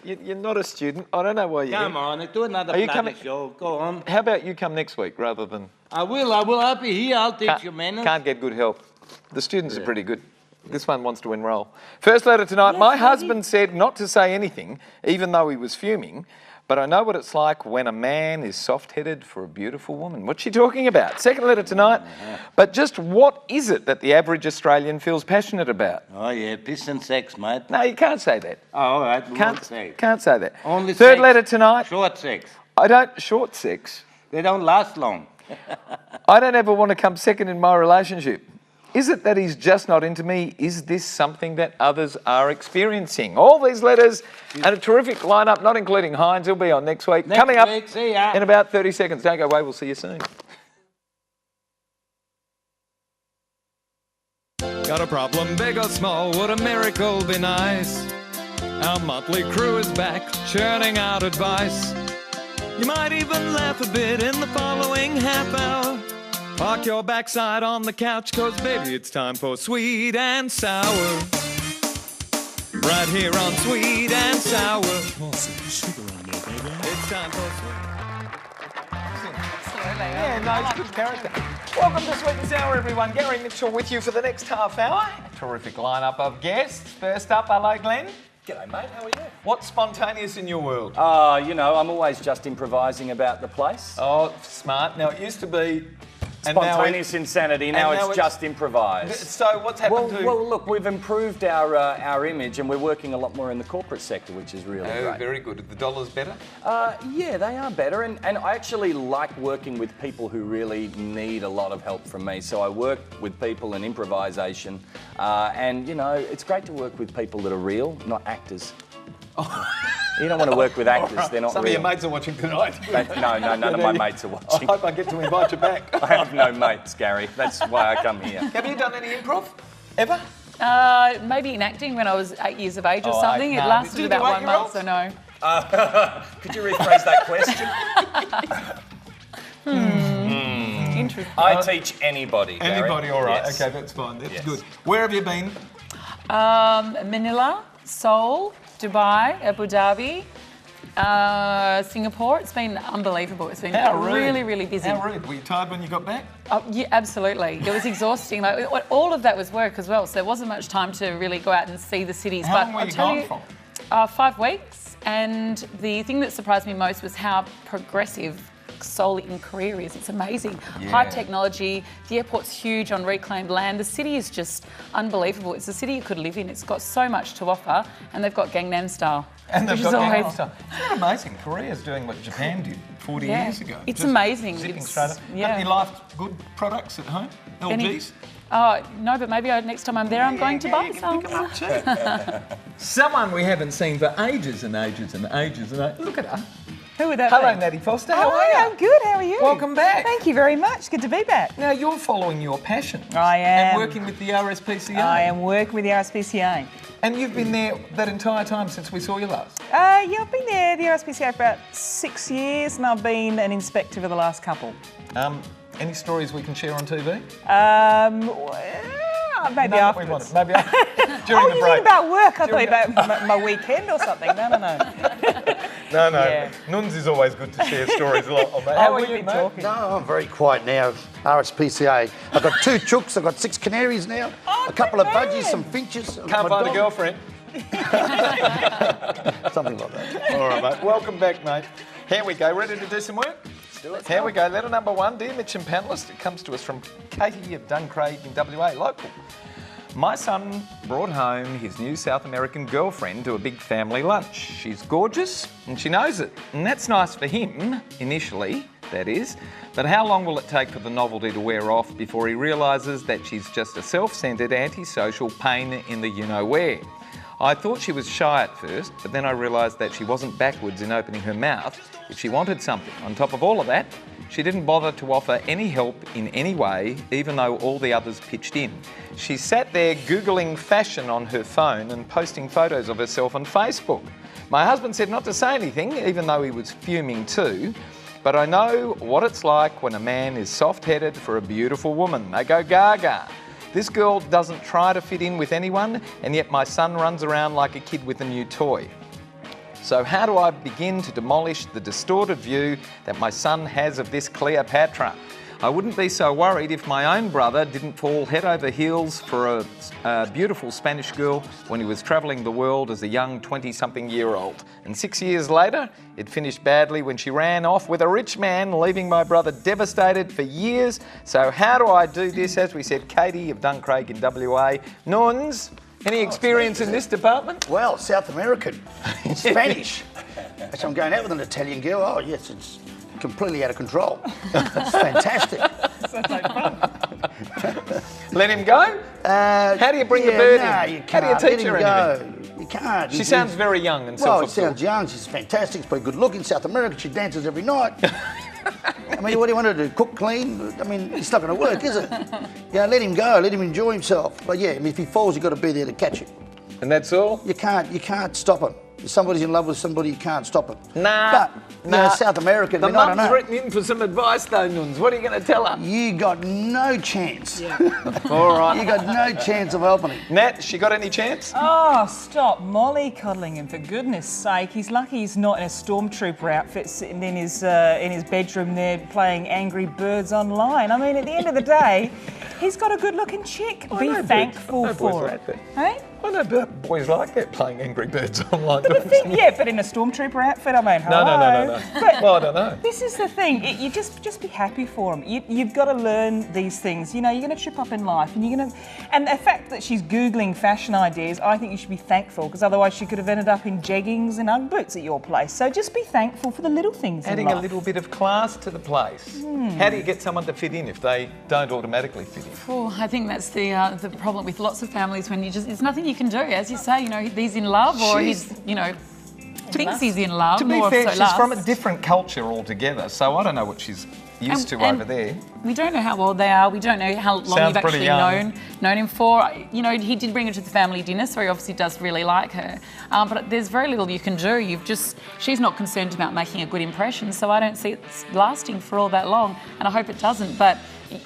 You're not a student. I don't know why you're Come on, do another bloody show. Go on. How about you come next week rather than... I will. I'll be here. I'll teach you manners. Can't get good help. The students are pretty good. This one wants to enrol. First letter tonight. My husband said not to say anything, even though he was fuming, but I know what it's like when a man is soft-headed for a beautiful woman. What's she talking about? Second letter tonight. But just what is it that the average Australian feels passionate about? Oh, yeah, piss and sex, mate. No, you can't say that. Oh, all right, Can't say that. Only Third sex. letter tonight. Short sex. Short sex. They don't last long. I don't ever want to come second in my relationship. Is it that he's just not into me? Is this something that others are experiencing? All these letters and a terrific lineup, not including Hines. He'll be on next week. Coming up See ya. in about 30 seconds. Don't go away. We'll see you soon. Got a problem, big or small, would a miracle be nice? Our motley crew is back, churning out advice. You might even laugh a bit in the following half hour. Park your backside on the couch, cause baby it's time for Sweet and Sour. Right here on Sweet and Sour. Sugar on there, baby. It's time for Yeah, no, it's good character. Welcome to Sweet and Sour, everyone. Gary Mitchell with you for the next half hour. A terrific lineup of guests. First up, hello, Glenn. G'day, mate. How are you? What's spontaneous in your world? You know, I'm always just improvising about the place. Oh, smart. Now, it used to be... Spontaneous insanity. Now it's just improvised. So what's happened to... Well, look, we've improved our image and we're working a lot more in the corporate sector, which is really great. Very good. Are the dollars better? Yeah, they are better. And I actually like working with people who really need a lot of help from me. So I work with people in improvisation. And, you know, it's great to work with people that are real, not actors. You don't want to work with actors, right. They're not Some real. of your mates are watching tonight. No, none of my mates are watching. I hope I get to invite you back. I have no mates, Gary. That's why I come here. Have you done any improv? Ever? Maybe in acting when I was 8 years of age or Oh, something. It lasted about 1 month, so no. Could you rephrase that question? Interesting. I teach anybody, Gary. Anybody, all right. Yes. Okay, that's fine. That's good. Where have you been? Manila, Seoul, Dubai, Abu Dhabi, Singapore. It's been unbelievable. It's been really, really busy. How rude. Were you tired when you got back? Oh, yeah, absolutely. It was exhausting. All of that was work as well, so there wasn't much time to really go out and see the cities. How long were you gone for? 5 weeks. And the thing that surprised me most was how progressive Seoul in Korea is. It's amazing. High technology, the airport's huge on reclaimed land. The city is just unbelievable. It's a city you could live in. It's got so much to offer, and they've got Gangnam Style. And they've got Gangnam Style. Isn't that amazing? Korea's doing what Japan did 40 years ago. It's amazing. Zipping straight up. Got any life good products at home? LGs? No, but maybe next time I'm there, I'm going to buy some. Pick them up too. Someone we haven't seen for ages and ages and ages and ages. Look at her. Who would that Hello, be? Natty Foster. How are you? I'm good. How are you? Welcome back. Thank you very much. Good to be back. Now, you're following your passion. I am. And working with the RSPCA. I am working with the RSPCA. And you've been there that entire time since we saw you last? Yeah, I've been there, the RSPCA, for about 6 years, and I've been an inspector for the last couple. Any stories we can share on TV? Maybe afterwards. Maybe during the you break. mean about work? I thought about my weekend or something. No. No. Yeah. Nunzio's always good to share stories a lot on that. How are you, mate? No, I'm very quiet now. RSPCA. I've got 2 chooks, I've got 6 canaries now, a couple of budgies, some finches. Can't find a girlfriend. Something like that. All right, mate. Welcome back, mate. Here we go. Ready to do some work? Let's do it. Here we go. Letter number 1. Dear Mitch and panellist, it comes to us from Katie of Duncraig in WA, local. My son brought home his new South American girlfriend to a big family lunch. She's gorgeous and she knows it. And that's nice for him, initially, that is. But how long will it take for the novelty to wear off before he realises that she's just a self-centred, antisocial pain in the you-know-where? I thought she was shy at first, but then I realised that she wasn't backwards in opening her mouth if she wanted something. On top of all of that, she didn't bother to offer any help in any way, even though all the others pitched in. She sat there Googling fashion on her phone and posting photos of herself on Facebook. My husband said not to say anything, even though he was fuming too. But I know what it's like when a man is soft-headed for a beautiful woman. They go gaga. This girl doesn't try to fit in with anyone, and yet my son runs around like a kid with a new toy. So how do I begin to demolish the distorted view that my son has of this Cleopatra? I wouldn't be so worried if my own brother didn't fall head over heels for a beautiful Spanish girl when he was travelling the world as a young 20-something-year-old. And 6 years later, it finished badly when she ran off with a rich man, leaving my brother devastated for years. So how do I do this? As we said, Katie of Duncraig in WA. Nuns, any experience in this department? Well, South American, Spanish. Actually, I'm going out with an Italian girl. Oh, yes, it's completely out of control. It's fantastic. Sounds like fun. Let him go? How do you bring the bird in? You can't. How do you teach her anything? You can't. She sounds very young and Well, she self-absorbed. sounds young. She's fantastic. She's pretty good looking. South America, she dances every night. I mean, what do you want to do? Cook, clean? I mean, it's not going to work, is it? Yeah, let him go. Let him enjoy himself. But yeah, I mean, if he falls, you've got to be there to catch him. And that's all? You can't stop him. If somebody's in love with somebody, you can't stop him. Nah. But, South American, The I mean, I don't mum's know. written in for some advice though, Nuns. What are you going to tell her? You got no chance. All right. You got no chance of helping him. Nat, she got any chance? Oh, stop Molly coddling him, for goodness sake. He's lucky he's not in a stormtrooper outfit sitting in his bedroom there playing Angry Birds online. I mean, at the end of the day, he's got a good-looking chick. I Be know thankful boys for like it. that. Hey? I know boys like that, playing Angry Birds online. Yeah, but in a stormtrooper outfit, I mean, hello. No. But Well, I don't know. this is the thing. You just be happy for him. You've got to learn these things. You know, you're going to trip up in life, and and the fact that she's googling fashion ideas, I think you should be thankful, because otherwise she could have ended up in jeggings and Ugg boots at your place. So just be thankful for the little things Adding in a life. little bit of class to the place. How do you get someone to fit in if they don't automatically fit in? Oh, I think that's the problem with lots of families when there's nothing you can do. As you say, you know, he's in love or he's, thinks he's in love. To be more fair, so she's lust. from a different culture altogether, so I don't know what she's used to And over there. We don't know how old they are. We don't know how long Sounds you've pretty actually young. known him for. You know, he did bring her to the family dinner, so he obviously does really like her. But there's very little you can do. She's not concerned about making a good impression, so I don't see it lasting for all that long, and I hope it doesn't. But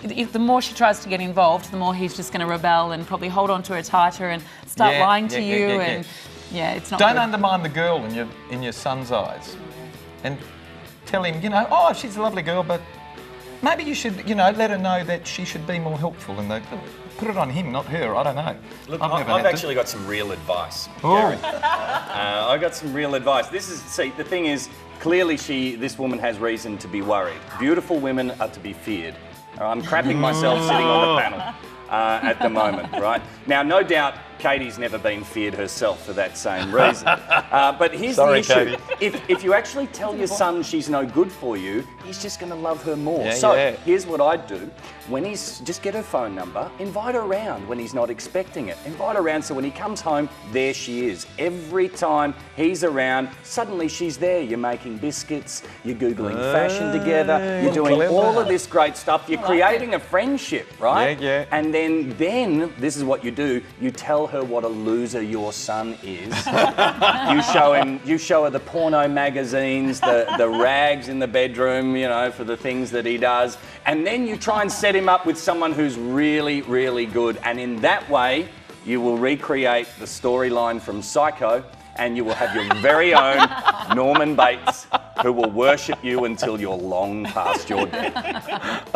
the more she tries to get involved, the more he's just going to rebel and probably hold on to her tighter and start lying to you. And it's not. Don't good. undermine the girl in your son's eyes, and tell him, oh, she's a lovely girl, but maybe you should, let her know that she should be more helpful, and put it on him, not her. I don't know. Look, never I've had to. actually got some real advice. Oh. Gary. I got some real advice. The thing is, clearly this woman has reason to be worried. Beautiful women are to be feared. I'm crapping myself sitting on the panel at the moment, right? Now, no doubt Katie's never been feared herself for that same reason. But here's Sorry, the issue. Katie. If you actually tell your son she's no good for you, he's just going to love her more. Yeah, So yeah. here's what I'd do. Just get her phone number, invite her around when he's not expecting it. Invite her around so when he comes home, there she is. Every time he's around, suddenly she's there. You're making biscuits, you're Googling fashion together, you're doing clever. all of this great stuff. You're creating a friendship, right? Yeah. And then this is what you do. You tell her what a loser your son is. you show her the porno magazines, the rags in the bedroom, for the things that he does. And then you try and set him up with someone who's really, really good. And in that way, you will recreate the storyline from Psycho, and you will have your very own Norman Bates, who will worship you until you're long past your death.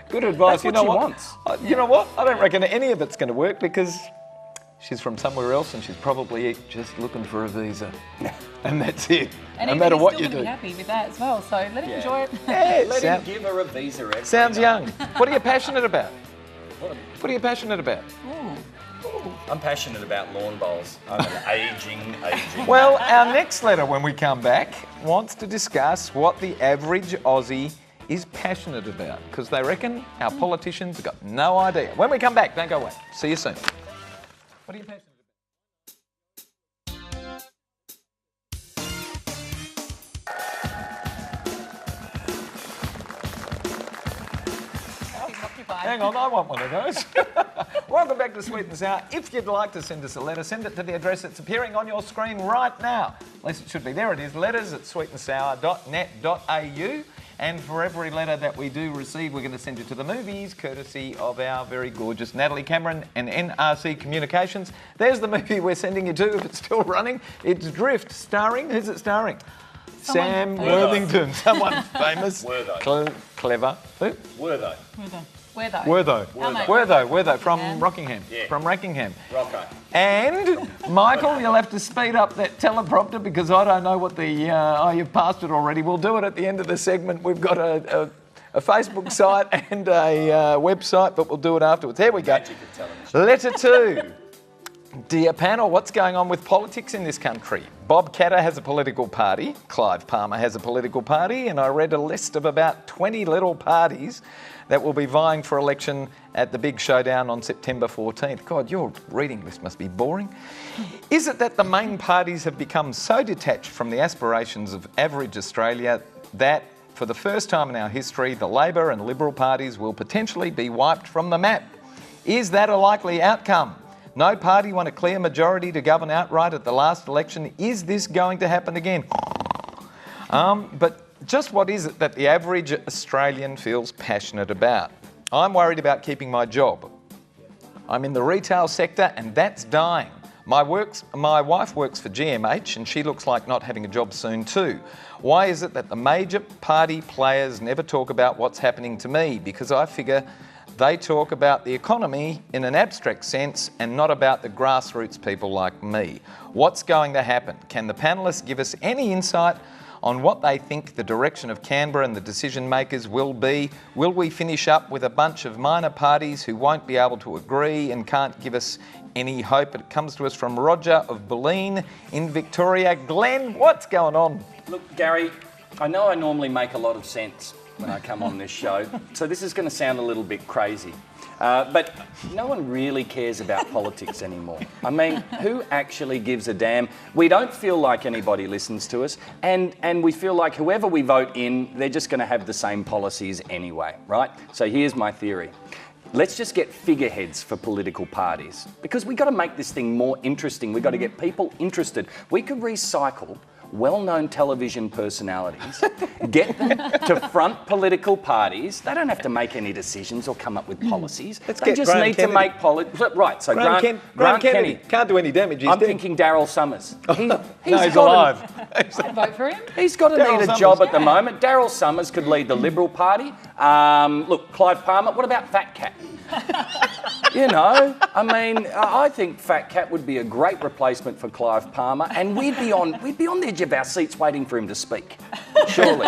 Good advice. That's what she wants. You know what? I don't reckon any of it's going to work because she's from somewhere else and she's probably just looking for a visa. And that's it. And no matter he's what still you gonna do. be happy with that as well. So let him enjoy it. Yeah, Let him give her a visa every sounds night. young. What are you passionate about? What are you passionate about? I'm passionate about lawn bowls. I'm an aging. Well, our next letter when we come back wants to discuss what the average Aussie is passionate about because they reckon our politicians have got no idea. When we come back, don't go away. See you soon. What are you passionate about? Hang on, I want one of those. Welcome back to Sweet and Sour. If you'd like to send us a letter, send it to the address that's appearing on your screen right now. At least it should be. There it is, letters@sweetandsour.net.au. And for every letter that we do receive, we're going to send you to the movies, courtesy of our very gorgeous Natalie Cameron and NRC Communications. There's the movie we're sending you to if it's still running. It's Drift, starring, who's it starring? Sam Worthington, someone famous, clever. Who? Where though? Wortho from Rockingham. Yeah. From Rockingham. Rocco. And Michael, you'll have to speed up that teleprompter because I don't know what the. You've passed it already. We'll do it at the end of the segment. We've got a Facebook site and a website, but we'll do it afterwards. Here we go. Letter 2. Dear panel, what's going on with politics in this country? Bob Katter has a political party, Clive Palmer has a political party, and I read a list of about 20 little parties that will be vying for election at the big showdown on September 14th. God, your reading list must be boring. Is it that the main parties have become so detached from the aspirations of average Australia that for the first time in our history, the Labor and Liberal parties will potentially be wiped from the map? Is that a likely outcome? No party won a clear majority to govern outright at the last election. Is this going to happen again? But just what is it that the average Australian feels passionate about? I'm worried about keeping my job. I'm in the retail sector and that's dying. My wife works for GMH and she looks like not having a job soon too. Why is it that the major party players never talk about what's happening to me? Because I figure they talk about the economy in an abstract sense and not about the grassroots people like me. What's going to happen? Can the panellists give us any insight on what they think the direction of Canberra and the decision makers will be? Will we finish up with a bunch of minor parties who won't be able to agree and can't give us any hope? It comes to us from Roger of Bulleen in Victoria. Glenn, what's going on? Look, Gary, I know I normally make a lot of sense when I come on this show, so this is going to sound a little bit crazy. But no one really cares about politics anymore. I mean, who actually gives a damn? We don't feel like anybody listens to us, and we feel like whoever we vote in, they're just going to have the same policies anyway, right? So here's my theory. Let's just get figureheads for political parties, because we've got to make this thing more interesting. We've got to get people interested. We could recycle well-known television personalities, get them to front political parties. They don't have to make any decisions or come up with policies. They just Graham need Kennedy. to make policy. Right, so Graham Kennedy can't do any damage. I'm thinking Daryl Summers. He's alive. I'd vote for him. He's got to Daryl need a Summers. job at the moment. Daryl Summers could lead the Liberal Party. Look, Clive Palmer. What about Fat Cat? You know, I mean, I think Fat Cat would be a great replacement for Clive Palmer, and we'd be on the edge of our seats waiting for him to speak, surely.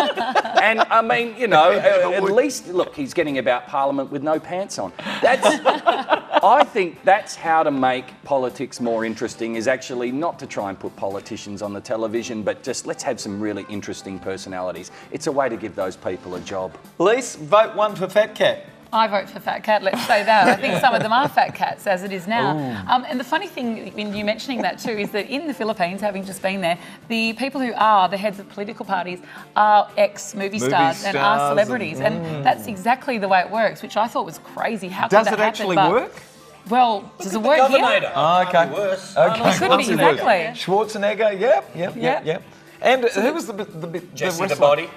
And I mean, you know, at least look, he's getting about Parliament with no pants on. I think that's how to make politics more interesting. Is actually not to try and put politicians on the television, but just let's have some really interesting personalities. It's a way to give those people a job. Lise, vote 1 for Fat Cat. I vote for Fat Cat, let's say that. I think some of them are fat cats, as it is now. And the funny thing, in you mentioning that too, is that in the Philippines, having just been there, the people who are the heads of political parties are ex-movie stars and are celebrities. And that's exactly the way it works, which I thought was crazy. How could Does that it happen? actually But- work? Well, does it work here? Oh, okay. Worse. Okay. Could be, exactly. Schwarzenegger, yep. And who was the Jesse wrestler? the Body?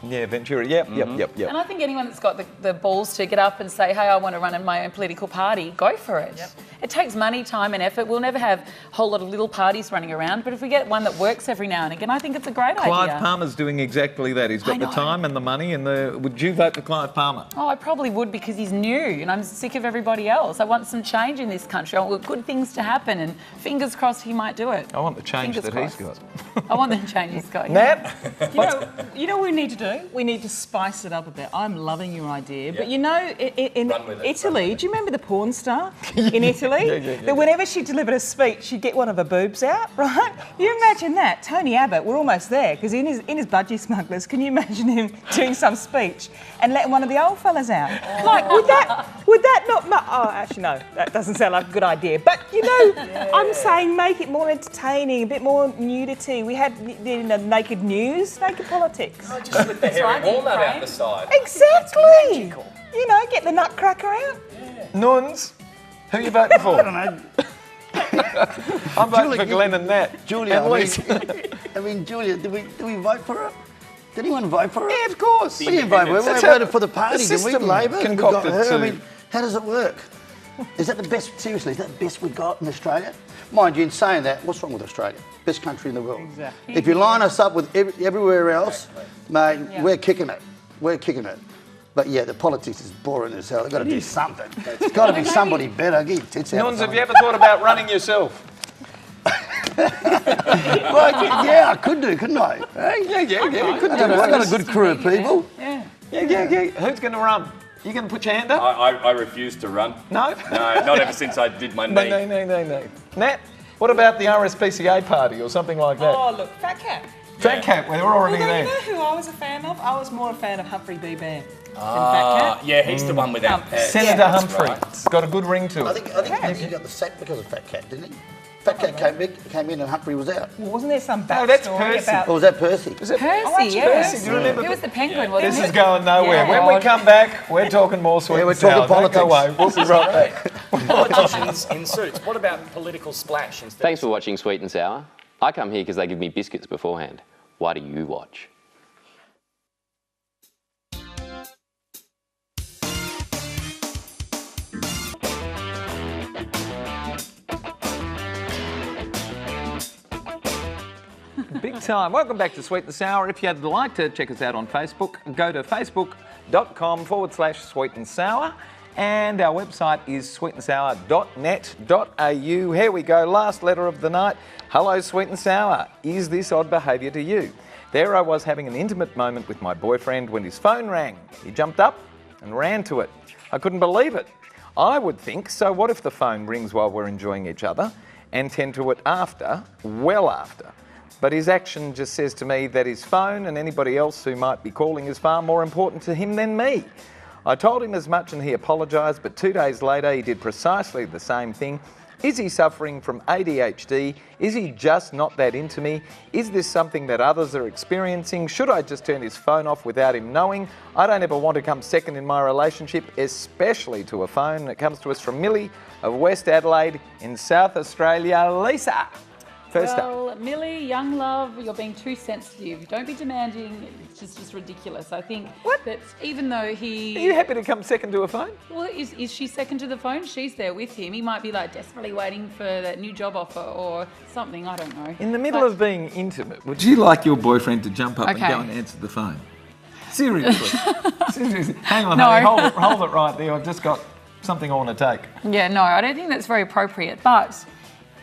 Ventura, yep. And I think anyone that's got the balls to get up and say, hey, I want to run in my own political party, go for it. Yep. It takes money, time and effort. We'll never have a whole lot of little parties running around, but if we get one that works every now and again, I think it's a great idea. Clive Palmer's doing exactly that. He's got the time and the money and would you vote for Clive Palmer? Oh, I probably would because he's new and I'm sick of everybody else. I want some change in this country. I want good things to happen and fingers crossed he might do it. I want the change Fingers that he's crossed. got. I want the change he's got. Nat? You know what we need to do? We need to spice it up a bit. I'm loving your idea. But you know, in Italy, do you remember the porn star in Italy? That whenever she delivered a speech, she'd get one of her boobs out, right? You imagine that. Tony Abbott, we're almost there, because in his Budgie Smugglers, can you imagine him doing some speech and letting one of the old fellas out? Like, would that not... Oh, actually, no, that doesn't sound like a good idea. But, you know, I'm saying make it more entertaining, a bit more nudity. We had naked news, naked politics. Just slip the hairy walnut out the side. Exactly. You know, get the nutcracker out. Nuns, who are you voting for? I don't know. I'm voting for Glenn and Nat. Julia, And Lise. I mean, Julia, do we vote for her? Did anyone vote for her? Yeah, of course. We didn't vote for her. We That's voted how for the party, the didn't we? system Labor. We got concocted her. to- I mean, how does it work? Is that the best? Seriously, is that the best we got in Australia? Mind you, in saying that, what's wrong with Australia? Best country in the world. Exactly. If you line us up with everywhere else, mate, we're kicking it. We're kicking it. But yeah, the politics is boring as hell. They've got to do something. It's got to be somebody better. Get your tits out. Nuns, have you ever thought about running yourself? Well, yeah, I could do, couldn't I? Hey? Yeah, you could do I've got a it. good crew of people. Yeah. Yeah. Who's going to run? You going to put your hand up? I refuse to run. No? No, not ever since I did my knee. No. Nat, what about the RSPCA party or something like that? Oh, look, Fat Cat. Fat Cat, we're already Although, there. you know who I was a fan of? I was more a fan of Humphrey B. Bear than Fat Cat. Yeah, he's the one with that. Senator Yeah, Humphrey. It's got a good ring to I it. think he got the sack because of Fat Cat, didn't he? Fat Cat came in and Humphrey was out. Well, wasn't there some No, that's backstory Percy. about... Or was that Percy? Was it Percy, yeah. Percy, do you remember? He was the penguin, wasn't This he? is going nowhere. Yeah. When we come back, we're talking more sweet Yeah, we're and sour. talking Don't go away. politics. We'll be right back. Politicians in suits. What about political splash instead? Thanks for watching Sweet and Sour. I come here because they give me biscuits beforehand. Why do you watch? Big time. Welcome back to Sweet and Sour. If you'd like to check us out on Facebook, go to facebook.com/Sweet and Sour. And our website is sweetandsour.net.au. Here we go. Last letter of the night. Hello, Sweet and Sour. Is this odd behaviour to you? There I was having an intimate moment with my boyfriend when his phone rang. He jumped up and ran to it. I couldn't believe it. I would think, so what if the phone rings while we're enjoying each other and tend to it after, well after? But his action just says to me that his phone and anybody else who might be calling is far more important to him than me. I told him as much and he apologised, but 2 days later he did precisely the same thing. Is he suffering from ADHD? Is he just not that into me? Is this something that others are experiencing? Should I just turn his phone off without him knowing? I don't ever want to come second in my relationship, especially to a phone. It comes to us from Millie of West Adelaide in South Australia. Lisa, first up. Well, Millie, young love, you're being too sensitive. Don't be demanding. It's just ridiculous. I think that even though Are you happy to come second to a phone? Well, is she second to the phone? She's there with him. He might be like desperately waiting for that new job offer or something. I don't know. In the middle of being intimate, would you like your boyfriend to jump up Okay. and go and answer the phone? Seriously. Seriously. Hang on, No. honey, hold it right there. I've just got something I want to take. Yeah, no, I don't think that's very appropriate. But,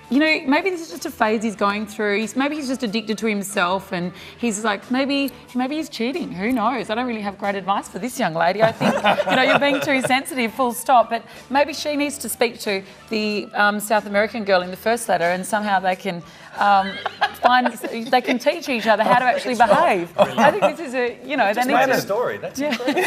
you know, maybe this is just a phase he's going through. Maybe he's just addicted to himself and he's like, maybe he's cheating. Who knows? I don't really have great advice for this young lady. I think, you're being too sensitive, full stop. But maybe she needs to speak to the South American girl in the first letter and somehow they can they can teach each other how to actually behave. I think this is they need That's to... a story. That's incredible.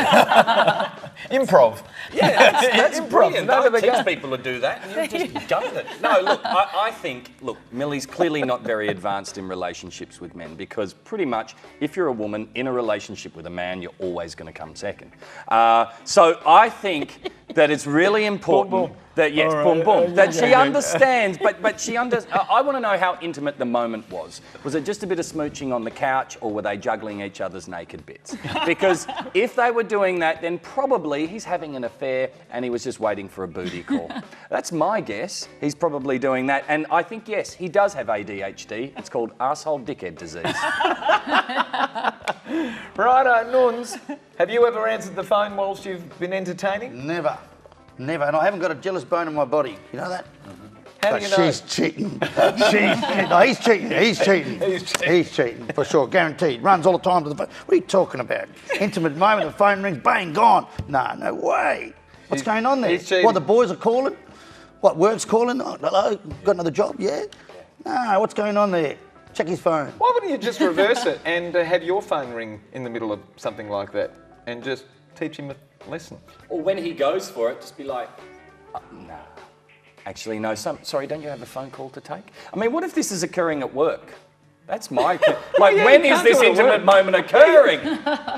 Improv. Yeah, that's Improv. brilliant. None I of the teach go. people to do that, and you just go with it. No, look, I think, Millie's clearly not very advanced in relationships with men because pretty much if you're a woman in a relationship with a man, you're always going to come second. So I think that it's really important that, yes, that she understands, but she understands. I want to know how intimate the moment was. Was it just a bit of smooching on the couch or were they juggling each other's naked bits? Because if they were doing that, then probably he's having an affair and he was just waiting for a booty call. That's my guess. He's probably doing that. And I think, yes, he does have ADHD. It's called arsehole dickhead disease. Righto, Nuns. Have you ever answered the phone whilst you've been entertaining? Never. Never. And I haven't got a jealous bone in my body. You know that? How But do you know? she's cheating. She's cheating. No, he's cheating. He's cheating. He's cheating, for sure. Guaranteed. Runs all the time to the phone. What are you talking about? Intimate moment, the phone rings, bang, gone. Nah, no way. What's going on there? he's cheating. What, the boys are calling? What, work's calling? Oh, hello? Got another job? Yeah? Nah, what's going on there? Check his phone. Why wouldn't you just reverse it and have your phone ring in the middle of something like that and just teach him a lesson? Or when he goes for it, just be like, no. Actually, no. Sorry, don't you have a phone call to take? I mean, what if this is occurring at work? That's my... Like, yeah, when you is can't this do it at intimate work. moment occurring?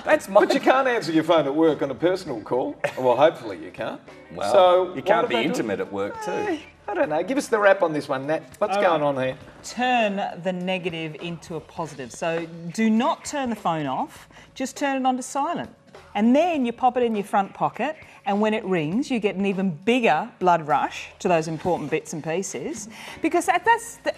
That's my... But you can't answer your phone at work on a personal call. Well, hopefully you can't. Well, so you can't what be about intimate at work too. I don't know. Give us the wrap on this one, Nat. What's going on here? Turn the negative into a positive. So do not turn the phone off, just turn it on to silent. And then you pop it in your front pocket, and when it rings, you get an even bigger blood rush to those important bits and pieces. Because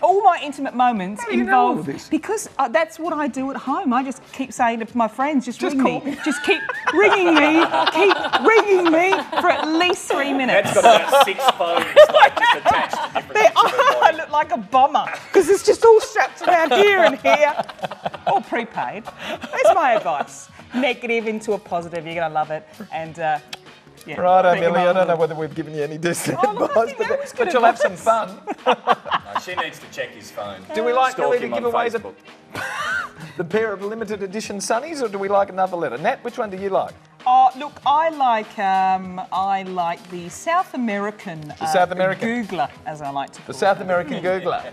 all my intimate moments do you know all involve... this? Because that's what I do at home. I just keep saying to my friends, just ring call me. Just keep ringing me. Keep ringing me for at least 3 minutes. That's got about 6 phones like just attached to different I look like a bomber because it's just all strapped around here and here, all prepaid. That's my advice. Negative into a positive. You're going to love it. And yeah. Right, bring 'em Millie, I on. don't know whether we've given you any decent Oh, look, I advice, think that was good but you'll have some advice. fun. No, she needs to check his phone. Do we like Stalk Millie to him on give away Facebook. the pair of limited edition sunnies, or do we like another letter? Nat, which one do you like? Oh, look, I like the South American, South American. Googler, as I like to call The South American Googler.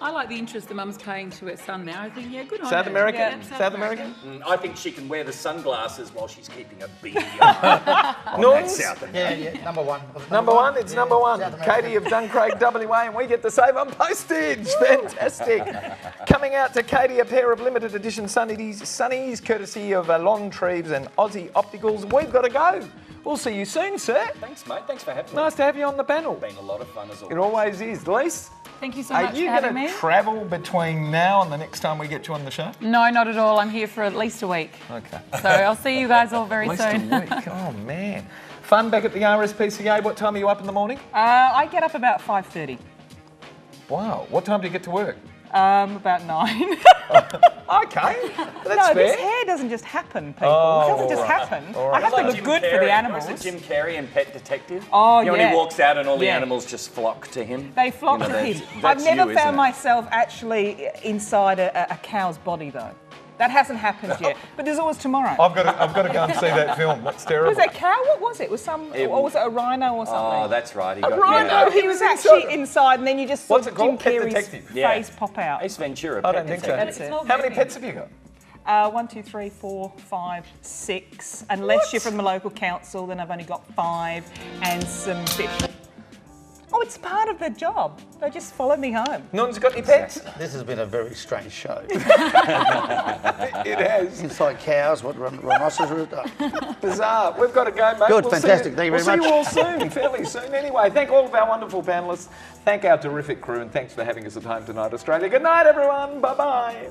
I like the interest the mum's paying to her son now. I think, yeah, good on South her. American? Yeah, South American? I think she can wear the sunglasses while she's keeping a beady eye on that Nuns? South American. Yeah, number one. Number one, it's number one. South American. Katie of Duncraig, WA, and we get to save on postage. Fantastic. Coming out to Katie, a pair of limited edition sunnies, courtesy of Longtreves and Aussie Opticals. We've got to go. We'll see you soon, sir. Thanks, mate. Thanks for having me. Nice to have you on the panel. Been a lot of fun as It always. always is. Lise, Thank you so are much you for going having me. to travel between now and the next time we get you on the show? No, not at all. I'm here for at least a week. Okay. So I'll see you guys all very At least soon. a week. Oh, man. Fun back at the RSPCA. What time are you up in the morning? I get up about 5:30. Wow. What time do you get to work? About 9. Okay. That's No, fair. this hair doesn't just happen, people. Oh, it doesn't just all right. happen. All right. I have to Like look Jim good for Carrey. the animals. Was it Jim Carrey in Pet Detective? Oh, you know, yeah. when he walks out and all the Yeah. animals just flock to him? They flock You know, to that's- him. that's I've never you, found isn't it? myself actually inside a cow's body, though. That hasn't happened yet. But there's always tomorrow. I've got to go and see that film. That's terrible. Was that cow? What was it? Was or was it a rhino or something? Oh, that's right. He got rhino. yeah. He was actually inside, and then you just saw What's it Jim called? Pet Carrey's Detective. Yeah. face pop out. Ace Ventura. I Pet don't think so. Detective. That's it. not How many moving. pets have you got? 1, 2, 3, 4, 5, 6. Unless you're from the local council, then I've only got 5 and some fish. Oh, it's part of the job. They just follow me home. Nun's got any pets? This has been a very strange show. It has. Inside cows, what rhinoceros. Bizarre. We've got to go, mate. Good, We'll fantastic. See Thank you we'll very see you much. all soon, fairly soon. Anyway, thank all of our wonderful panellists. Thank our terrific crew, and thanks for having us at home tonight, Australia. Good night, everyone. Bye-bye.